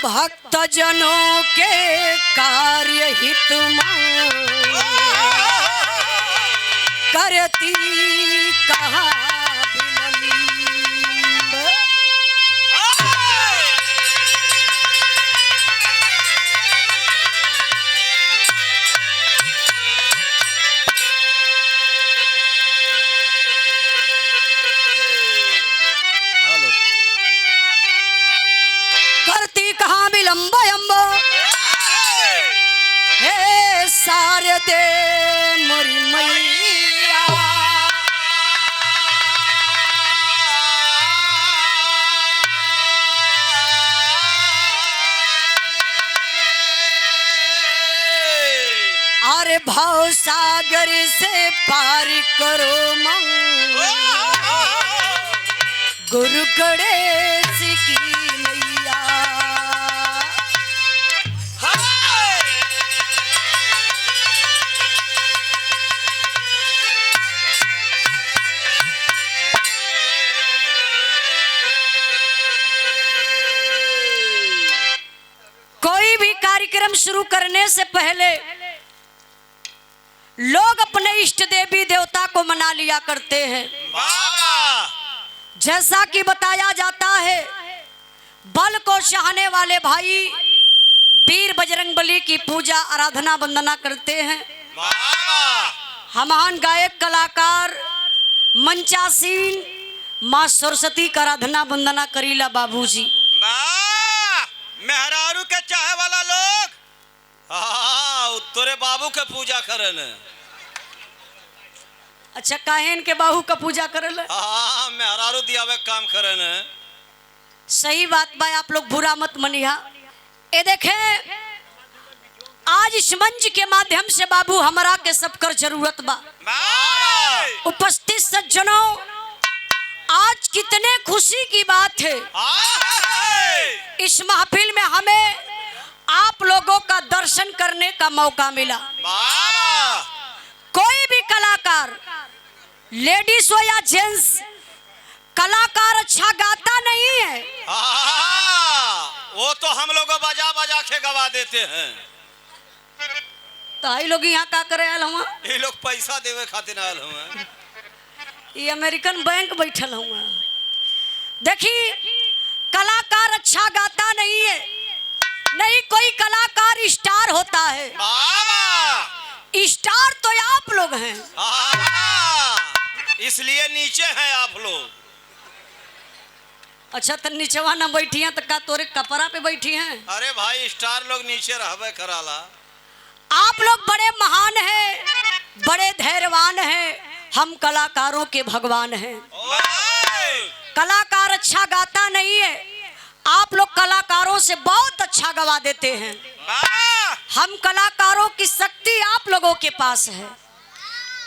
भक्त जनों के कार्य हित में करती कहा करती कहा विलंब अम्बो हे सारदे मोरी मैया अरे भाव सागर से पार करो मंग गुरु गणेश की मैया। कोई भी कार्यक्रम शुरू करने से पहले लोग अपने इष्ट देवी देवता को मना लिया करते हैं। जैसा कि बताया जाता है बल को चाहने वाले भाई वीर बजरंगबली की पूजा आराधना वंदना करते हैं। महान गायक कलाकार मंचासीन माँ सरस्वती का आराधना वंदना करीला बाबूजी। मेहरारू के चाहे वाला लोग तोरे बाबू के पूजा करन। अच्छा काहेन के बाहू का पूजा करल? मेहरारू दियावे काम करन। सही बात बा, आप लोग बुरा मत मनिहा। ए देखे आज इस मंच के माध्यम से बाबू हमारा के सबकर जरूरत बा। उपस्थित सज्जनों आज कितने खुशी की बात है, इस महफिल में हमें आप लोगों का दर्शन करने का मौका मिला। कोई भी कलाकार लेडीज हो या जेंट्स कलाकार अच्छा गाता नहीं है। वो तो हम लोग बजा बजा के गवा देते हैं। तो लोग यहाँ का करे आल हुआ? ये लोग पैसा देवे खातिर आल हुआ। ये अमेरिकन बैंक बैठल हुआ। देखिए कलाकार अच्छा गाता नहीं है, नहीं कोई कलाकार स्टार होता है। स्टार तो आप लोग हैं, इसलिए नीचे हैं आप लोग। अच्छा तो नीचवा न बैठी हैं तो का तोरे कपड़ा पे बैठी हैं? अरे भाई स्टार लोग नीचे रहबे कराला। आप लोग बड़े महान हैं, बड़े धैर्यवान हैं, हम कलाकारों के भगवान हैं। कलाकार अच्छा गाता नहीं है, आप लोग कलाकारों से बहुत अच्छा गवा देते हैं। हम कलाकारों की शक्ति आप लोगों के पास है।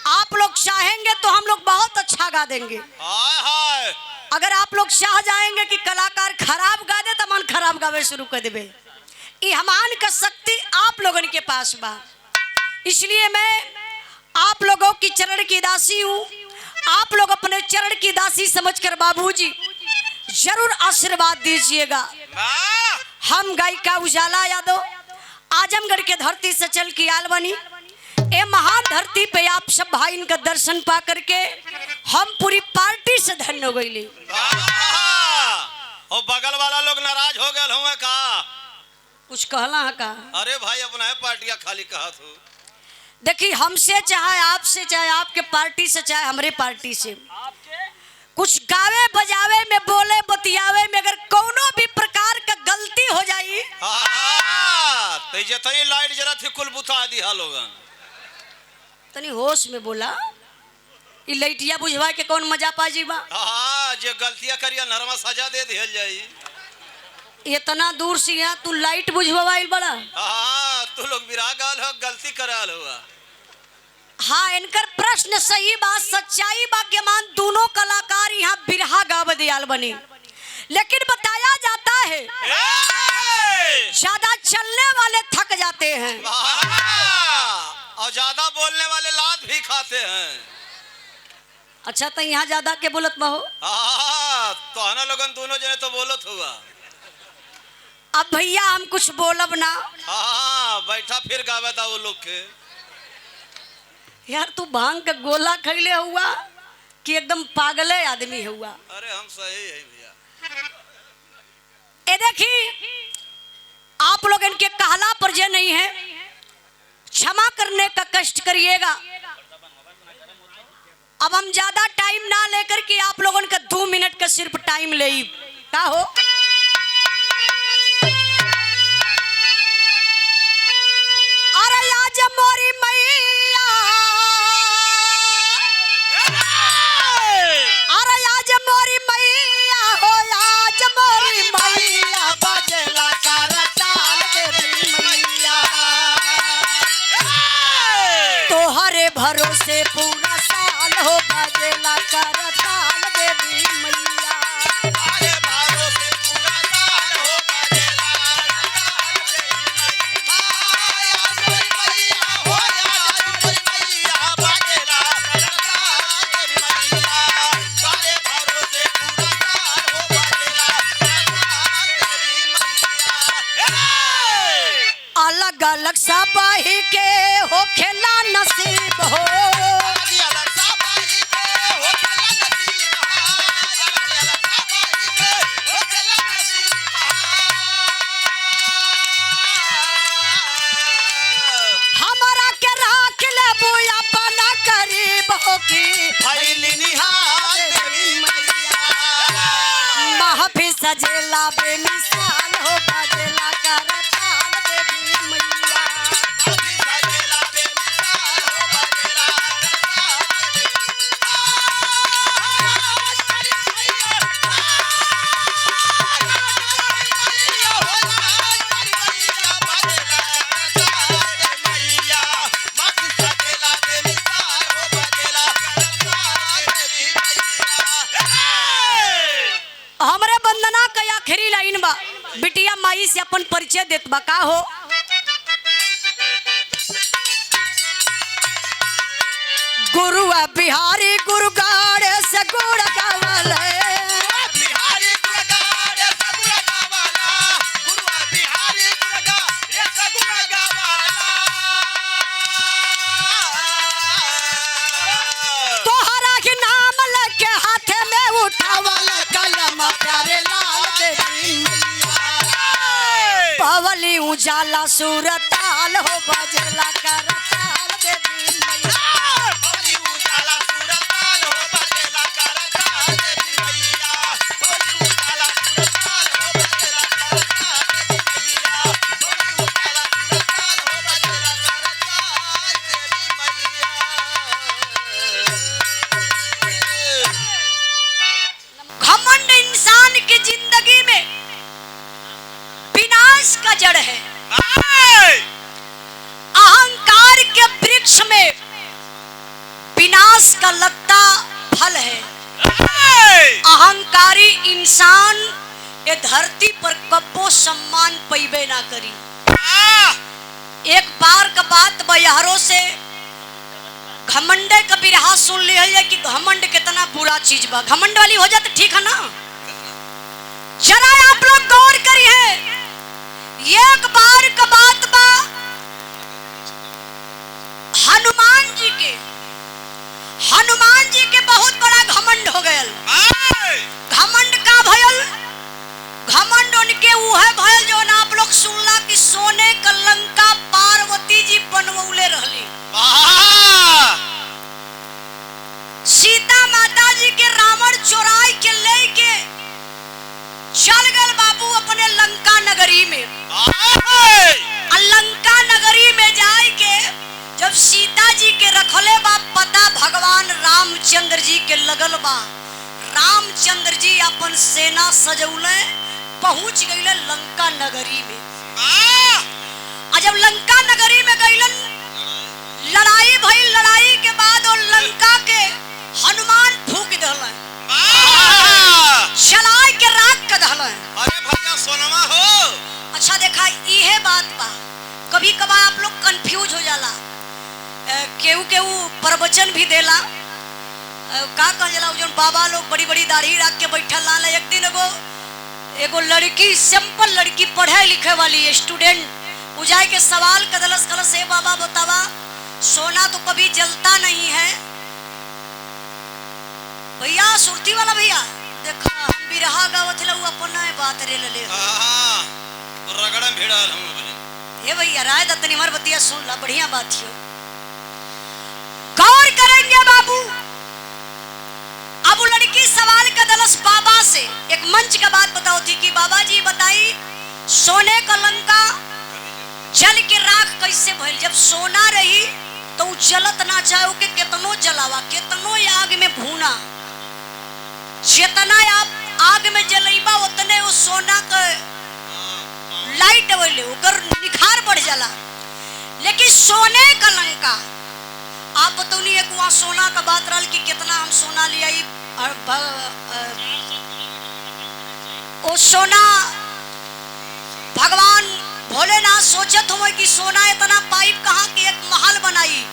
आप लोग चाहेंगे तो हम लोग बहुत अच्छा गा देंगे। अगर आप लोग चाह जाएंगे कि कलाकार खराब गा दे तो मन खराब गावे शुरू कर देवे। ये हमान का शक्ति आप लोगों के पास बा, इसलिए मैं आप लोगों की चरण की दासी हूँ। आप लोग अपने चरण की दासी समझकर बाबूजी जरूर आशीर्वाद दीजिएगा। हम गायिका उजाला यादव आजमगढ़ के धरती से चल के आल बनी। ए महान धरती पे आप सब भाई इनका दर्शन पा करके हम पूरी पार्टी से धन्य हो गई। और बगल वाला लोग नाराज हो गए होंगे का? कुछ कहला है का? अरे भाई अपना है पार्टियां खाली कहा तू। देखिए हमसे चाहे आपसे चाहे आपके पार्टी से चाहे हमारे पार्टी से कुछ गावे बजावे में बोले बतियावे में अगर कोनो भी प्रकार का गलती हो जाई तो जतनी लाइट जरा थी कुल बुता दी लोगन। तनी होश में बोला, ये लाइटिया बुझवा के कौन मजा पा जीवा? जो गलतियां करिया नरमा सजा दे दिहल जाई। इतना दूर से यहाँ तू लाइट बुझवाइल बड़ा। तू लोग विरागाल हो गलती कराल हुआ। हाँ इनकर प्रश्न सही बात सच्चाई बा के मान दोनों कलाकार यहाँ बिरहा गाव दियाल बनी, लेकिन बताया जाता है ज्यादा चलने वाले थक जाते हैं और ज्यादा बोलने वाले लात भी खाते हैं। अच्छा तो यहाँ ज्यादा के बोलत बहो? तो आना लोगन दोनों जने तो बोलत हुआ। अब भैया हम कुछ बोलब ना। हाँ बैठा फिर गावे था वो लोग के। यार तू भांग का गोला खैले हुआ कि एकदम पागले आदमी हुआ। अरे हम सही है भैया। ए देखी आप लोग इनके कहला पर जे नहीं है, क्षमा करने का कष्ट करिएगा। अब हम ज्यादा टाइम ना लेकर के आप लोगों का 2 मिनट का सिर्फ टाइम ले का हो। अरे आज मोरी मैया, अरे आज मोरी मैया हो, आज मोरी मैया बजला कर ताल देवी मैया। तोहरे भरोसे पूरा साल हो, बजला कर ताल देवी मैया। अरे भरोसे पूरा साल हो बजेला मैया हो मैया बजेला मैया। अरे भरोसे पूरा साल हो बजेला मैया। अलग अलग सबाही के हो खेला नसीब हो। हमारा के राख ले बुआ अपना करीब हो की फैली निहार देवी महफिल सजेला बेमिसाल हो, बजेला कर ताल देवी मैया। हमरे वंदना का आखिरी लाइन बा, बिटिया माई से अपन परिचय देत बा का हो। गुरुआ बिहारी गुरुगाड़ से गुड़ गावल तोहरा के नाम लेके हाथे में उठावल कलम प्यारे लाल देवी पवली उजाला सूरताल हो, बजला कर ताल देवी मैया। घमंड इंसान की जिंदगी में विनाश का जड़ है। अहंकार के वृक्ष में विनाश का लगता फल है। अहंकारी इंसान ये धरती पर कब्बो सम्मान पैबे ना करी। एक बार का बात बयारों से घमंडे का बिरहा सुन लिया है कि घमंड कितना बुरा चीज बा। घमंड वाली हो जाते ठीक है ना। जरा आप लोग गौर करिए, एक बार का बात बा हनुमान जी के बहुत बड़ा घमंड हो गयल। घमंड का भयल, घमंड उनके उहे भयल जो ना आप लोग सुनला कि सोने का लंका पार्वती जी बनवौले रहली। सीता माता जी के रावण चोराई के लेके चल गए बाबू अपने लंका नगरी में। लंका नगरी में जाए के जब सीता जी के रखले बा पता भगवान रामचंद्र जी के लगल बा, रामचंद्र जी अपन सेना सजौले पहुंच गईले लंका नगरी में। जब लंका नगरी में गईलन, लड़ाई भई। लड़ाई के बाद और लंका के हनुमान फूक दहलन, जलाए के राख के दहलन। अरे भैया सोनमा हो। अच्छा देखा इहे बात बा, कभी कभार आप लोग कंफ्यूज हो जाला। केहू केहू प्रवचन भी देला, का कहल जाला, जो बाबा लोग बड़ी बड़ी दाढ़ी रख के बैठल लाल। एक दिन एगो एगो लड़की सिंपल लड़की पढ़े लिखे वाली स्टूडेंट पूजा के सवाल कदलस कलस है बाबा बतावा सोना तो कभी जलता नहीं है भैया सुरती वाला भैया देखा हम भी रहा गावत लऊ अपना बात रे ले हां रगड़ा भेड़ा हम बोले हे भैया राय दत्तनी मर बतिया सुन ला बढ़िया बात है गौर करेंगे बाबू अब लड़की सवाल का दलस बाबा से एक मंच का बात बताओ थी कि बाबा जी बताई सोने का लंका जल के राख कैसे भइल जब सोना रही तो जलत ना चाहे के कितनो जलावा कितनो आग में भूना जितना आप आग में जलैबा उतने वो सोना का लाइट वाले ओकर निखार बढ़ जाला लेकिन सोने का लंका आप बतौनी एक वहाँ सोना का बात रहा कि कितना हम सोना ले आई ओ सोना भगवान भोलेनाथ सोचत हुए कि सोना इतना पाइप कहाँ की एक महल बनाई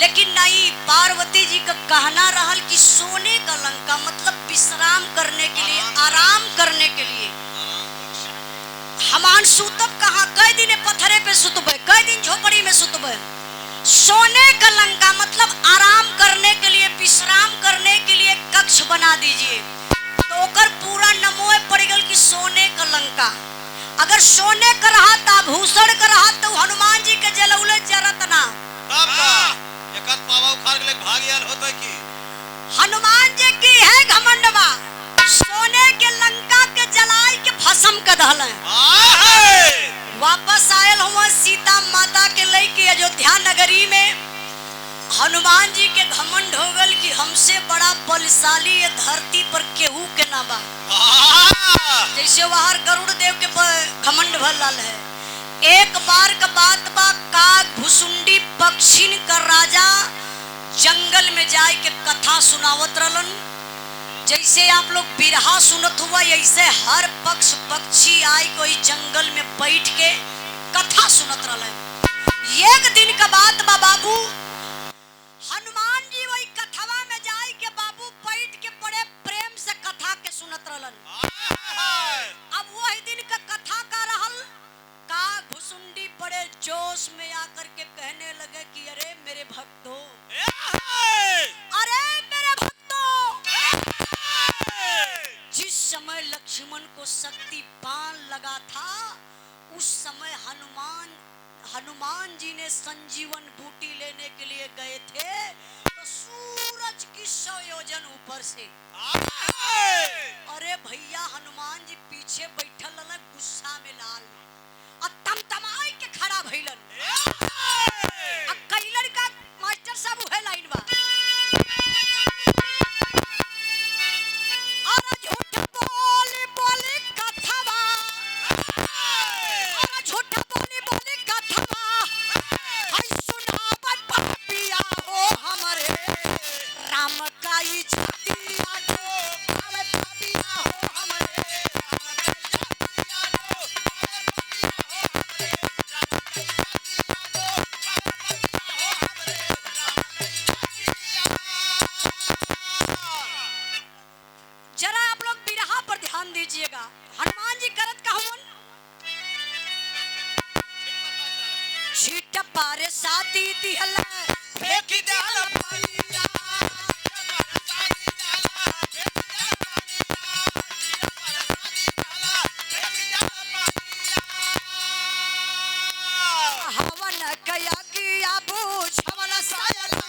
लेकिन नहीं पार्वती जी का कहना रहल कि सोने का लंका मतलब विश्राम करने के लिए आराम करने के लिए हमान सुतब कहाँ कई दिन पत्थरे पे सुतबे कई दिन झोपड़ी में सुतबे सोने का लंका मतलब आराम करने के लिए विश्राम करने के लिए कक्ष बना दीजिए तो ओकर पूरा नमोए पड़ गल कि सोने का लंका अगर सोने का रहा था भूषण का रहा तो हनुमान जी के जलौले जरत ना एकत पावा उखाड़ के भाग गया होता कि हनुमान जी की है घमंडवा सोने के लंका के जलाई के भस्म के दहल वापस आयल हुआ सीता माता के लेके अयोध्या नगरी में हनुमान जी के घमंड हो गल कि हमसे बड़ा बलशाली ये धरती पर केहू के ना बा जैसे वहां गरुड़ देव के घमंड भरल है एक बार का बात बा काग भुसुंडी पक्षिन का राजा जंगल में जाए के कथा सुनावत रहलन जैसे आप लोग बिरहा सुनत हुआ ऐसे हर पक्ष पक्षी आए कोई जंगल में बैठ के कथा सुनत रहले एक दिन का बात बा बाबू हनुमान जी वही कथवा में जाए के बाबू बैठ के बड़े प्रेम से कथा के सुनत रहलन अब वही दिन का कथा का रहल का भुसुंडी बड़े जोश में आकर के कहने लगे कि अरे मेरे भक्तों अरे मेरे भक्तों जिस समय लक्ष्मण को शक्ति बाण लगा था उस समय हनुमान जी ने संजीवन बूटी लेने के लिए गए थे तो सूरज की 100 योजन ऊपर से अरे भैया हनुमान जी पीछे बैठल रहल गुस्सा में लाल और तमतमाई के खड़ा भइलन अब कई लड़का मास्टर साहब है लाइन बा हनुमान जी करत कहवन छीट पारे साथी दिहल फेंकी देहल पालिया हवन कया किया बूझ हवन सायल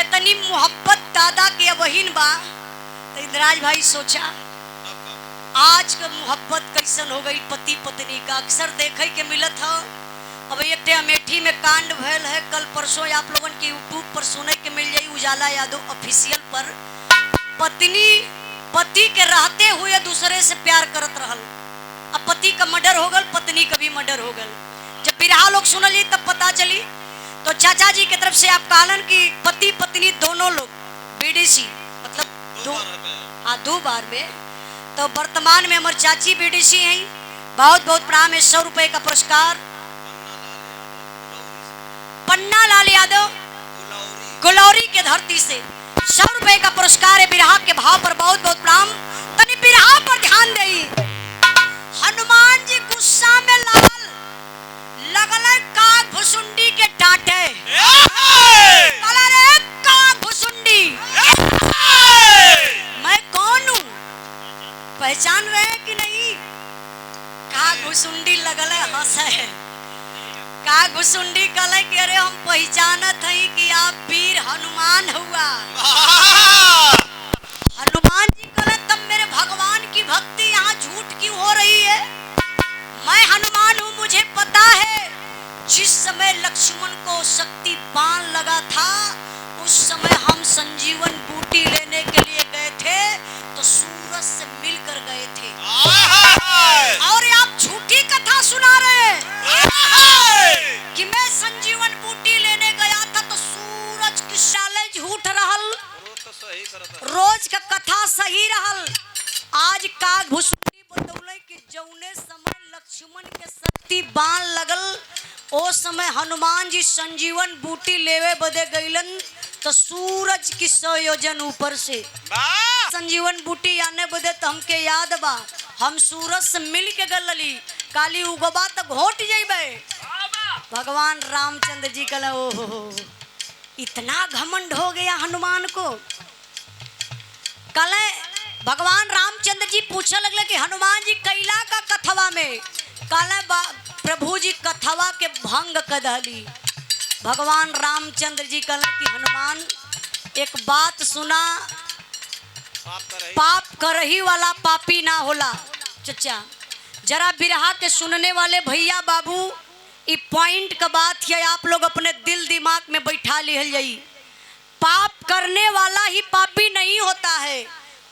इतनी मोहब्बत दादा के बहिन बा तो इंद्राज भाई सोचा आज का मोहब्बत कैसन हो गई पति पत्नी का, अक्सर देखे के मिलत है। अब एक अमेठी में कांड भयल है, कल परसों आप लोगन के यूट्यूब पर सुने के मिल जाई, उजाला यादव ऑफिशियल पर। पत्नी पति के रहते हुए दूसरे से प्यार करत रहल, अब पति का मर्डर हो गल, पत्नी का भी मर्डर हो गल। जब बिरहा लोग सुनली तब पता चली। तो चाचा जी की तरफ से आप कहलन कि पति पत्नी दोनों लोग बीडीसी मतलब दो बार में। तो वर्तमान में हमारे चाची बीडीसी हैं, बहुत बहुत प्रणाम है। 100 रुपए का पुरस्कार पन्ना लाल यादव गुलौरी के धरती से 100 रुपए का पुरस्कार है। बिरहा के भाव पर बहुत बहुत प्रणाम। तनी बिरहा पर ध्यान देई। हनुमान जी गुस्सा में लगल काग भुसुंडी के डांटे, रे काग भुसुंडी मैं कौन हूँ, पहचान रहे हैं कि नहीं। काग भुसुंडी लगल हंसे, काग भुसुंडी कहले कि अरे हम पहचानत हई कि आप वीर हनुमान हुआ। हनुमान जी कहले तब मेरे भगवान की भक्ति यहाँ झूठ क्यों हो रही है। मैं हनुमान हूँ, मुझे पता है जिस समय लक्ष्मण को शक्ति बाण लगा था उस समय हम संजीवन बूटी लेने के लिए गए थे, तो सूरज से मिलकर गए थे। और आप झूठी कथा सुना रहे हैं कि मैं संजीवन बूटी लेने गया था तो सूरज की साले झूठ रहल, रोज का कथा सही रहल। आज काग भुसुंडी बतौले कि जौने समय लक्ष्मण के शक्ति बाण लगल ओ समय हनुमान जी संजीवन बूटी लेवे बदे गईलन, तो सूरज की 100 योजन ऊपर से संजीवन बूटी आने बदे तो हमके याद बा, हम सूरज से मिल के गलली, काली उगबा तो घोट जाइबे। भगवान रामचंद्र जी कहला ओहो इतना घमंड हो गया हनुमान को। कहले भगवान रामचंद्र जी पूछे लगले कि हनुमान जी कैला का कथवा में। कहले प्रभु जी कथवा के भंग कदली। भगवान रामचंद्र जी कहले कि हनुमान एक बात सुना, पाप करही वाला पापी ना होला। चचा जरा बिरहा के सुनने वाले भैया बाबू ई पॉइंट का बात है, आप लोग अपने दिल दिमाग में बैठा लिहल जाई। पाप करने वाला ही पापी नहीं होता है,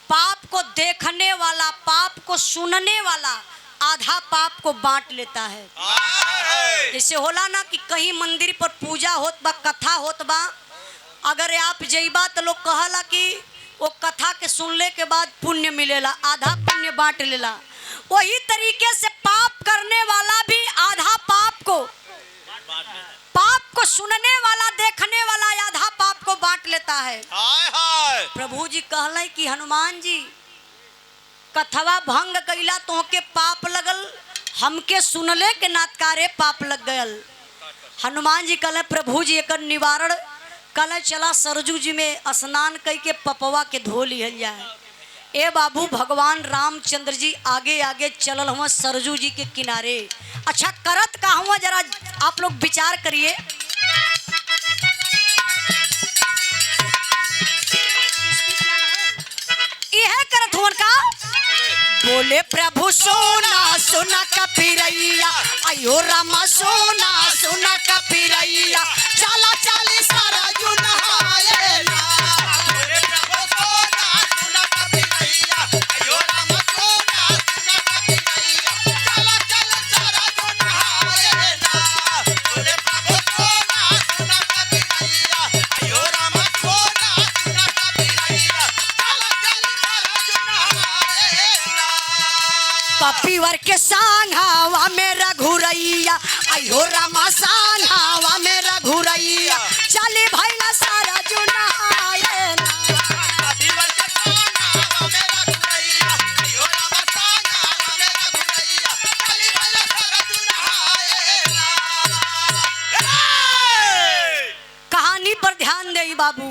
पाप को देखने वाला, पाप को सुनने वाला आधा पाप को बांट लेता है। जैसे होला ना कि कहीं मंदिर पर पूजा होत बा, कथा होत बा, अगर आप जइबा तो लोग कहला कि वो कथा के सुनले के बाद पुण्य मिलेला, आधा पुण्य बांट लेला। वही तरीके से पाप करने वाला भी आधा पाप को सुनने वाला, देखने वाला आधा पाप को बांट लेता है। प्रभु जी कहले कि हनुमान जी कथवा भंग कैला तो के पाप लगल, हमके सुनले के नातकारे पाप लग गयल। हनुमान जी कहले प्रभु जी एकर निवारण कहले चला सरजू जी में स्नान कई के पपवा के धो लिहल जाए। ए बाबू भगवान रामचंद्र जी आगे आगे चलल हुआ सरजू जी के किनारे। अच्छा करत का हुआ जरा आप लोग विचार करिए। यह करत हुआ का बोले प्रभु सोना सोना कपिरैया, अयो रामा सोना सोना कपिरैया, चला चली सारा जुनहाए ना। बोले प्रभु सोना सोना कपिरैया, अयो रामा सोना सोना कपिरैया, चला चली सारा जुनहाए ना। बोले प्रभु सोना सोना कपिरैया, अयो रामा सोना सोना कपिरैया, चला चली सारा जुनहाए ना। कपिवर के सांघावा में रघुरैया, अयो रामा सांघावा में रघुरैया, चली भैला सारा जुनहाए ना। कपिवर के सांघावा में रघुरैया, अयो रामा सांघावा में रघुरैया, चली भैला सारा जुनहाए ना। कहानी पर ध्यान दे बाबू।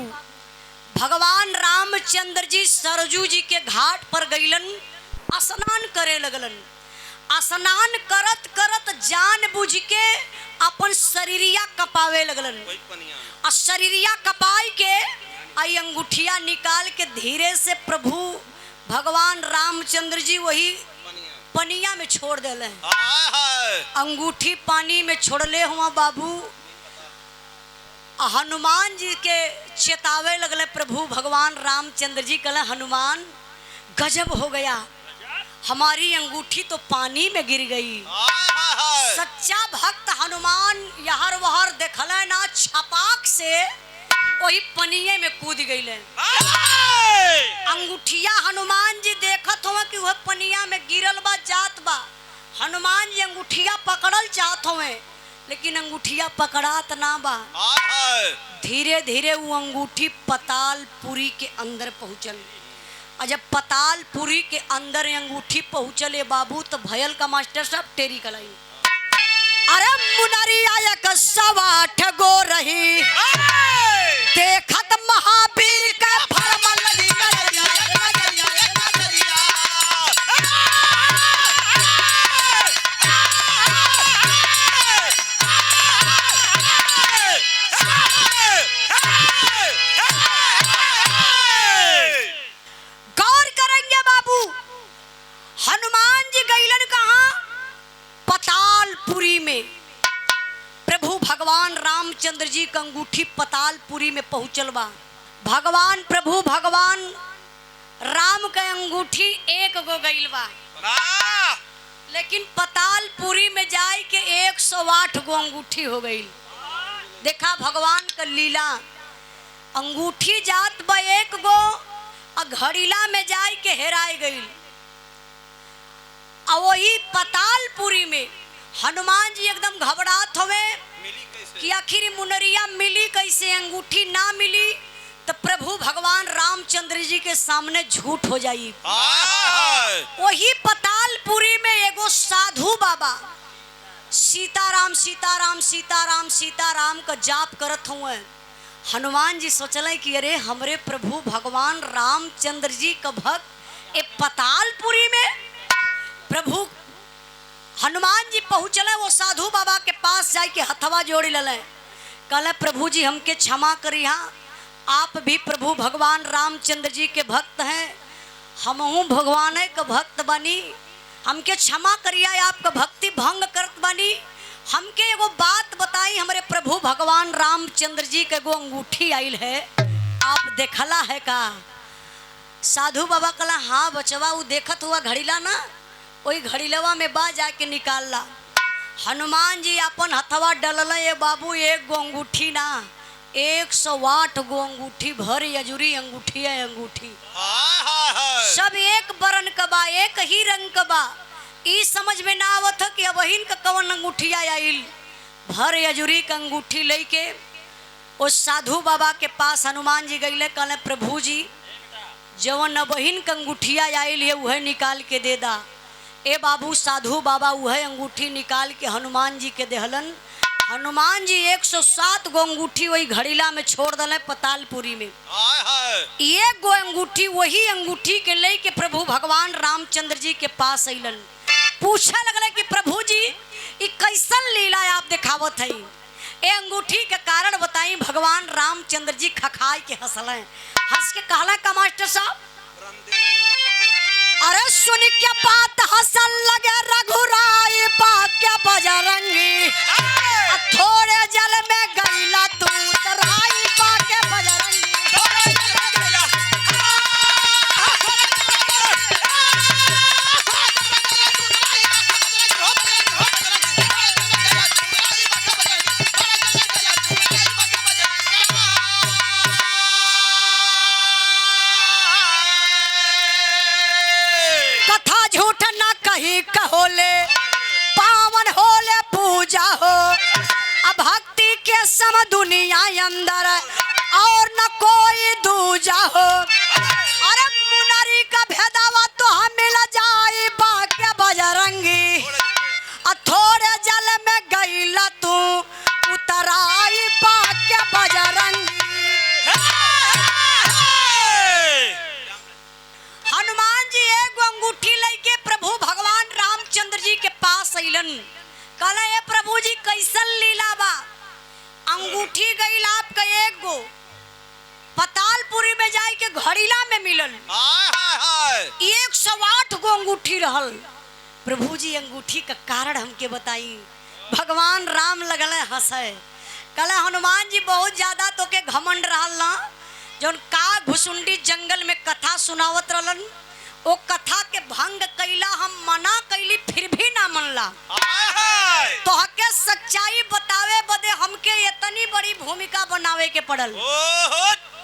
भगवान रामचंद्र जी सरजू जी के घाट पर गईलन, स्नान करे लगलन। स्नान करत करत जान बुझ के अपन शरीरिया कपावे लगलन। आ शरीरिया कपाई के आई अंगूठिया निकाल के धीरे से प्रभु भगवान रामचंद्र जी वही पनिया में छोड़ देले। अंगूठी पानी में छोड़ले हुआ बाबू। हनुमान जी के चेतावे लगले प्रभु भगवान रामचंद्र जी कहले हनुमान गजब हो गया, हमारी अंगूठी तो पानी में गिर गई। सच्चा भक्त हनुमान यहर वहर देखले ना, छपाक से वही पनिये में कूद गईले। अंगूठिया हनुमान जी देखत हुए कि वह पनिया में गिरल बा, जात बा। हनुमान जी अंगूठिया पकड़ल चाहत हुए, लेकिन अंगूठिया पकड़ात ना बा। धीरे धीरे वो अंगूठी पतालपुरी के अंदर पहुंचल। और जब पतालपुरी के अंदर अंगूठी पहुंचले बाबू तो भयल का मास्टर साहब टेरी कलाई। अरे मुनरिया एक सवाठ गो रही, देखत महावीर के फरमान लगी नजरिया। गौर करेंगे बाबू, हनुमान जी गईलन कहाँ? पतालपुरी में। प्रभु भगवान रामचंद्र जी का अंगूठी पतालपुरी में पहुंचल बा। भगवान प्रभु भगवान राम का अंगूठी एक गो गईल बा, लेकिन पतालपुरी में जाए के 108 गो अंगूठी हो गई। देखा भगवान का लीला, अंगूठी जात बा एक गो और घड़ीला में जाए के हेराए गई। और वही पतालपुरी में हनुमान जी एकदम घबरात हुए कि आखिर मुनरिया मिली कैसे, अंगूठी ना मिली तो प्रभु भगवान रामचंद्र जी के सामने झूठ हो जाई। वही पतालपुरी में एगो साधु बाबा सीताराम सीताराम सीताराम सीताराम का जाप करत हुए। हनुमान जी सोचले कि अरे हमरे प्रभु भगवान रामचंद्र जी का भक्त ए पतालपुरी में। प्रभु हनुमान जी पहुँचले वो साधु बाबा के पास जाए के हथवा जोड़ी लले। कहले प्रभु जी हमके क्षमा करिहा, आप भी प्रभु भगवान रामचंद्र जी के भक्त हैं, हमहू भगवान का भक्त बनी, हमके क्षमा करिया, आपका भक्ति भंग करत बनी। हमके एगो बात बताई, हमारे प्रभु भगवान रामचंद्र जी के एगो अंगूठी आइल है, आप देखला है का? साधु बाबा कहला हाँ बचवा, वो देखत हुआ घड़ीला ना, वही घड़ीलवा में बा जाके निकालला। हनुमान जी अपन हथवा डलल, ये बाबू एक गो अंगूठी ना 108 गो अंगूठी, भर यजुरी अंगूठी है। अंगूठी सब एक बरन का बा, एक ही रंग का बा। ई समझ में ना आवत कि अब का कवन अंगूठिया आइल। भर यजुरी का अंगूठी लेके उस साधु बाबा के पास हनुमान जी गईले। कहले प्रभु जी जवन बहिन का अंगूठिया आइल है वह निकाल के दे दा। ए बाबू साधु बाबा वह अंगूठी निकाल के हनुमान जी के देहलन। हनुमान जी 107 गो अंगूठी वही घड़ीला में छोड़ दले पतालपुरी में। एक गो अंगूठी, वही अंगूठी के ले के प्रभु भगवान रामचंद्र जी के पास अइलन। पूछे लगले कि प्रभु जी ये कैसन लीला आप दिखावत है, ए अंगूठी के कारण बताई। भगवान रामचंद्र जी खखाई के हंसले, हंस के कहला का मास्टर साहब, अरे सुन के बात हंसन लगे रघुराई बाक्य बजरंगी, थोड़े जल में गईला तू तराई बाक्य बजरंगी। कथा झूठ न कही कहोले, पावन होले पूजा हो, भक्ति के सम दुनिया अंदर और न कोई दूजा हो। अरे मुनरी का भेदावा तो हम मिल जाए बाक्य बजरंगी, थोड़े जल में गईला तू उतराई बाक्य बजरंगी। हनुमान जी एक अंगूठी लेके प्रभु भगवान रामचंद्र जी के पास अइलन। कहला ये प्रभु जी कैसन लीला बा, अंगूठी गईल आपका एक गो, पतालपुरी में जाए के घड़ीला में मिलल। 108 गो अंगूठी रहल। प्रभु जी अंगूठी का कारण हमके बताई। भगवान राम लगल हंसे, कहले हनुमान जी बहुत ज्यादा तो के घमंड रहल ना, जौन का घुसुंडी जंगल में कथा सुनावत रहलन, वो कथा के भंग कैला, हम मना कैली फिर भी ना मनला। तो हके सच्चाई बतावे बदे हमके इतनी बड़ी भूमिका बनावे के पड़ल।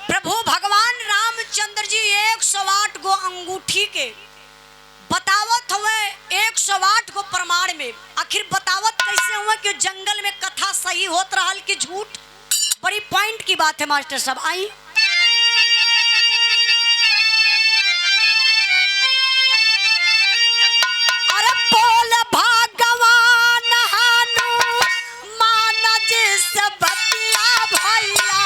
प्रभु भगवान रामचंद्र जी 108 गो अंगूठी के बतावत हुए, 108 गो प्रमाण में। आखिर बतावत कैसे हुए कि जंगल में कथा सही होत रहल कि झूठ? बड़ी पॉइंट की बात है मास्टर साहब, आई। अरे बोल भगवान हनुमान जी से बतिया भैया,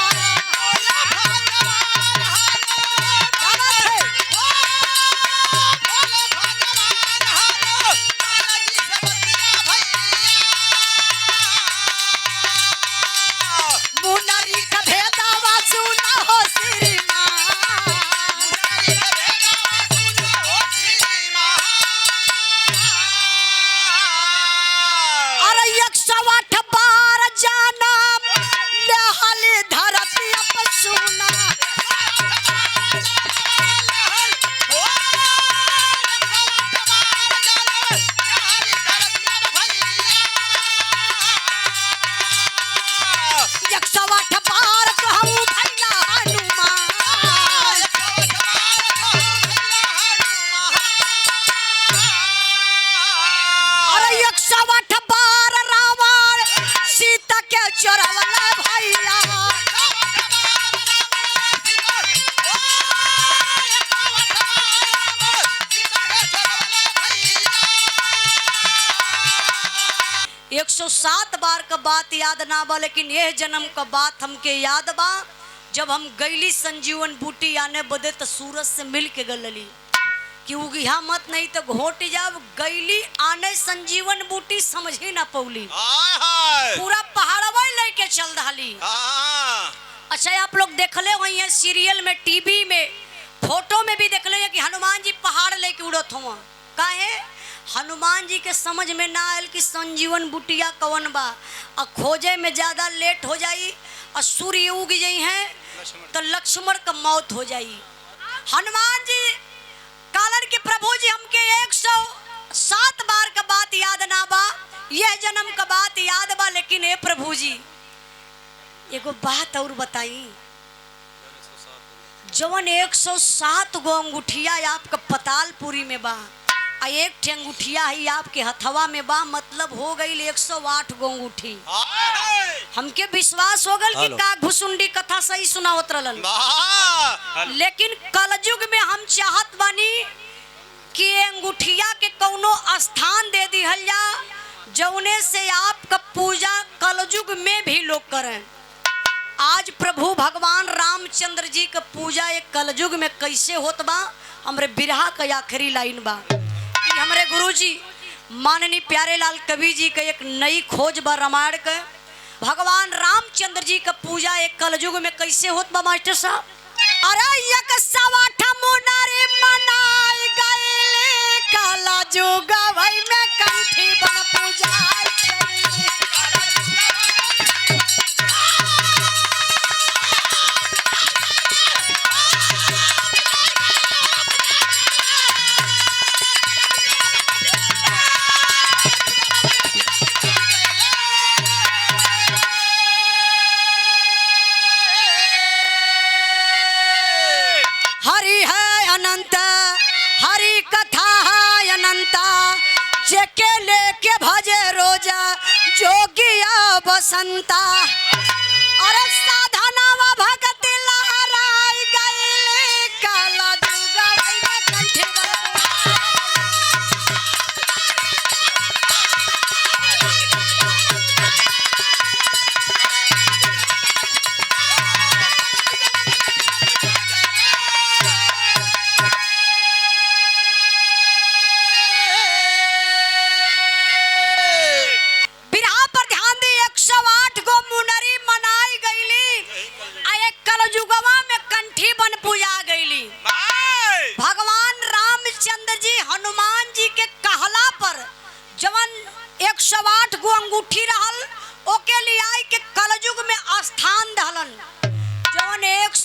एक 107 बार का बात याद ना बा, लेकिन यह जन्म का बात हमके याद बा। जब हम गैली संजीवन बूटी आने बदे तो सूरज से मिल के गलली कि उगिहा मत नहीं तो घोट जाब। गैली आने संजीवन बूटी समझ ही ना पौली, पूरा पहाड़वा लेके चल रही। अच्छा आप लोग देखले हुई है सीरियल में, टीवी में, फोटो में भी देखले कि हनुमान जी पहाड़ लेके उड़त हुआ। काहे? हनुमान जी के समझ में ना आयल कि संजीवन बुटिया कवन बा, और खोजे में ज्यादा लेट हो जाई और सूर्य उग जाई है तो लक्ष्मण का मौत हो जाई। हनुमान जी कालन के प्रभु जी हमके 107 बार का बात याद ना बा, यह जन्म का बात याद बा, लेकिन ए प्रभु जी एगो बात और बताई। जवन 107 गो अंगूठिया आपका पतालपुरी में बा, एक ठे अंगूठिया ही आपके हथवा में बा, मतलब हो गई 108 गो अंगूठी। हमके विश्वास हो गल कि का घुसुंडी कथा सही सुनावत रहलन। लेकिन कलयुग में हम चाहत बानी कि अंगूठिया के कौनो स्थान दे दिहल जा, जौने से आपका पूजा कलयुग में भी लोग करें। आज प्रभु भगवान रामचंद्र जी का पूजा एक कलयुग में कैसे होत बा, हमरे बिरहा का आखिरी लाइन बा। हमारे गुरुजी माननीय प्यारे लाल कवि जी का एक नई खोज बा रामायण के। भगवान रामचंद्र जी का पूजा एक कलयुग में कैसे होत बा मास्टर साहब? अरे 108 मुनारी मनाई गईले कलयुग भई में कंठी बन पूजाई। हरि है अनंत, हरि कथा है अनंत, जेके लेके भजे रोजा जोगिया बसंता। अरे साधनावा भगति लहराई गईले कलयुग भई में कंठी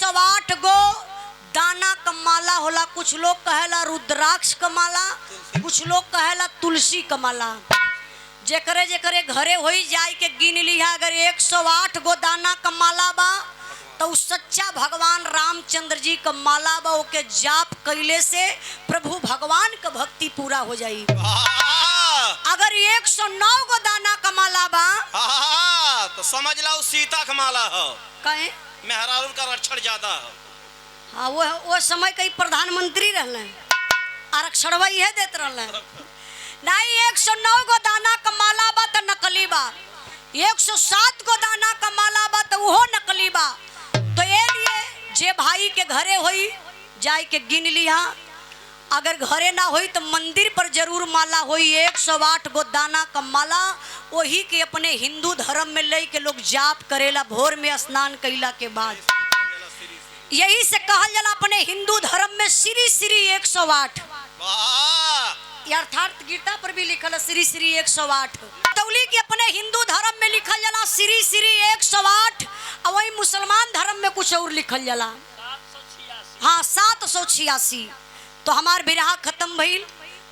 108 गो दाना क माला होला। कुछ लोग कहेला रुद्राक्ष क माला, कुछ लोग कहेला तुलसी क माला। जेकरे जेकरे घरे होई जाए के गिन लिहा। अगर 108 गो दाना क माला बा तो उ सच्चा भगवान रामचंद्र जी क माला बा। ओके जाप कैले से प्रभु भगवान क भक्ति पूरा हो जाई। अगर 109 गो दाना क माला बा तो समझ लो सीता का माला हो। कहे मेहरारू का रक्षण ज्यादा हो। हाँ, वो समय कई प्रधानमंत्री रहले, आरक्षणवा यह देत रहले। नहीं 109 गो दाना क माला बा त नकली बा। 107 गो दाना क माला बा त उहो नकली बा। तो ये लिए जे भाई के घरे होई जाय के गिन लिहा। अगर घरे ना होई तो मंदिर पर जरूर माला होई। 108 गो दाना क माला वही के अपने हिंदू धर्म में ले के लोग जाप करेला भोर में स्नान कैला के बाद। यही से कहल जाला अपने हिंदू धर्म में श्री श्री 108। अर्थात गीता पर भी लिखल है श्री श्री 108। तौली के अपने हिंदू धर्म में लिखल जाला श्री श्री 108। और वही मुसलमान धर्म में कुछ और लिखल जाला। हाँ 786। तो हमार बिरहा खत्म भइल।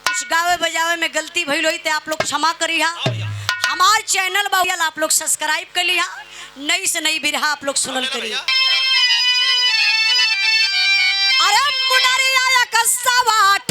कुछ गावे बजावे में गलती भइल होई तो आप लोग क्षमा करिहा। हमार चैनल बा आप लोग सब्सक्राइब कर लिहा। नई से नई बिरहा आप लोग सुनल करिए। अरे मुनरिया 108